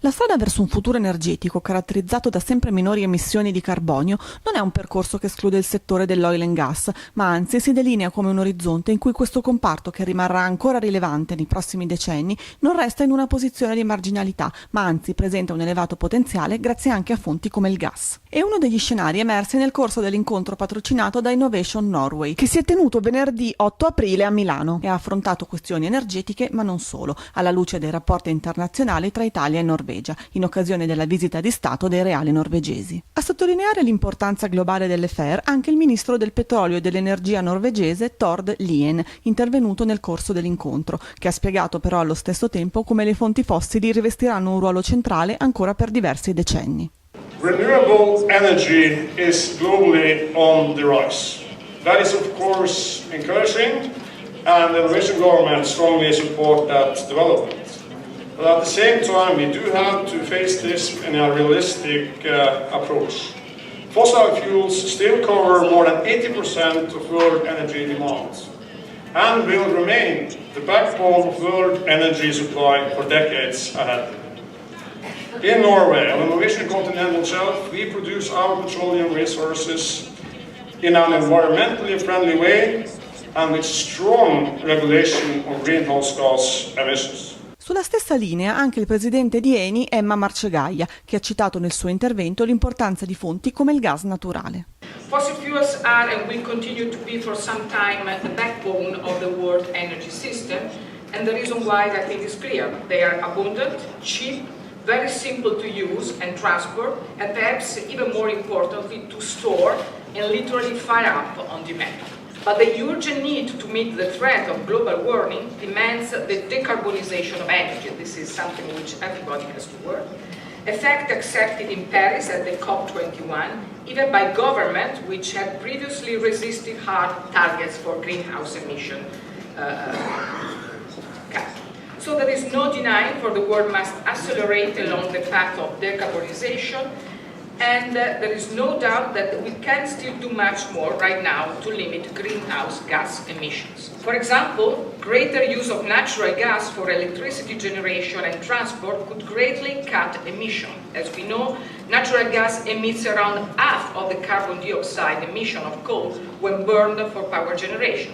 La strada verso un futuro energetico caratterizzato da sempre minori emissioni di carbonio non è un percorso che esclude il settore dell'oil and gas, ma anzi si delinea come un orizzonte in cui questo comparto, che rimarrà ancora rilevante nei prossimi decenni, non resta in una posizione di marginalità, ma anzi presenta un elevato potenziale grazie anche a fonti come il gas. È uno degli scenari emersi nel corso dell'incontro patrocinato da Innovation Norway, che si è tenuto venerdì 8 aprile a Milano e ha affrontato questioni energetiche, ma non solo, alla luce dei rapporti internazionali tra Italia e Norvegia, in occasione della visita di Stato dei reali norvegesi. A sottolineare l'importanza globale dell'affair anche il ministro del petrolio e dell'energia norvegese Tord Lien, intervenuto nel corso dell'incontro, che ha spiegato però allo stesso tempo come le fonti fossili rivestiranno un ruolo centrale ancora per diversi decenni. Renewable energy is globally on the rise. That is of course encouraging, and the Norwegian government strongly support that development. But at the same time, we do have to face this in a realistic approach. Fossil fuels still cover more than 80% of world energy demand and will remain the backbone of world energy supply for decades ahead. In Norway, on the Norwegian continental shelf, we produce our petroleum resources in an environmentally friendly way and with strong regulation of greenhouse gas emissions. Sulla stessa linea anche il presidente di Eni, Emma Marcegaglia, che ha citato nel suo intervento l'importanza di fonti come il gas naturale. Fossil fuels are and will continue to be for some time the backbone of the world energy system, and the reason why I think is clear. They are abundant, cheap, very simple to use and transport, and perhaps even more importantly to store and literally fire up on demand. But the urgent need to meet the threat of global warming demands the decarbonization of energy. This is something which everybody has to work. A fact accepted in Paris at the COP21, even by governments which had previously resisted hard targets for greenhouse emission cut. So there is no denying for the world must accelerate along the path of decarbonization, and there is no doubt that we can still do much more right now to limit greenhouse gas emissions. For example, greater use of natural gas for electricity generation and transport could greatly cut emissions. As we know, natural gas emits around half of the carbon dioxide emission of coal when burned for power generation.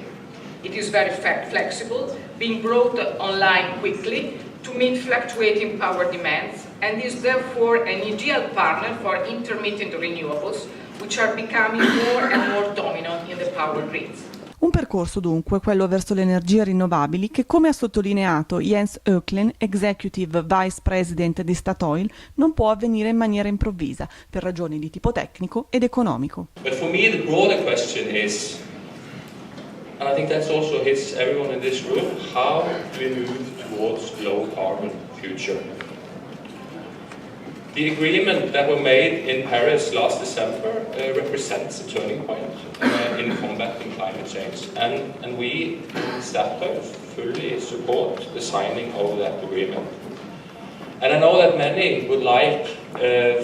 It is very flexible, being brought online quickly to meet fluctuating power demands, and is therefore an ideal partner for intermittent renewables, which are becoming more and more dominant in the power grids. Un percorso dunque, quello verso le energie rinnovabili, che come ha sottolineato Jens Öklen, Executive Vice President di Statoil, non può avvenire in maniera improvvisa, per ragioni di tipo tecnico ed economico. But for me the broader question is, and I think that also hits everyone in this room, how do we move towards low carbon future? The agreement that was made in Paris last December represents a turning point in combating climate change, and we in Statoil fully support the signing of that agreement. And I know that many would like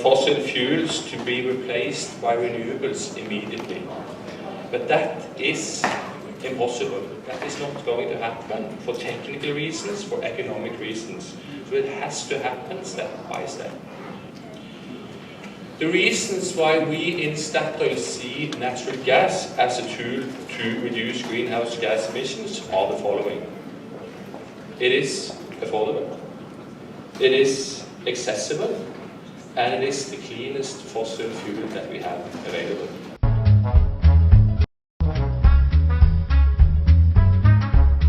fossil fuels to be replaced by renewables immediately, but that is impossible. That is not going to happen for technical reasons, for economic reasons. So it has to happen step by step. The reasons why we in Statoil see natural gas as a tool to reduce greenhouse gas emissions are the following. It is affordable, it is accessible, and it is the cleanest fossil fuel that we have available.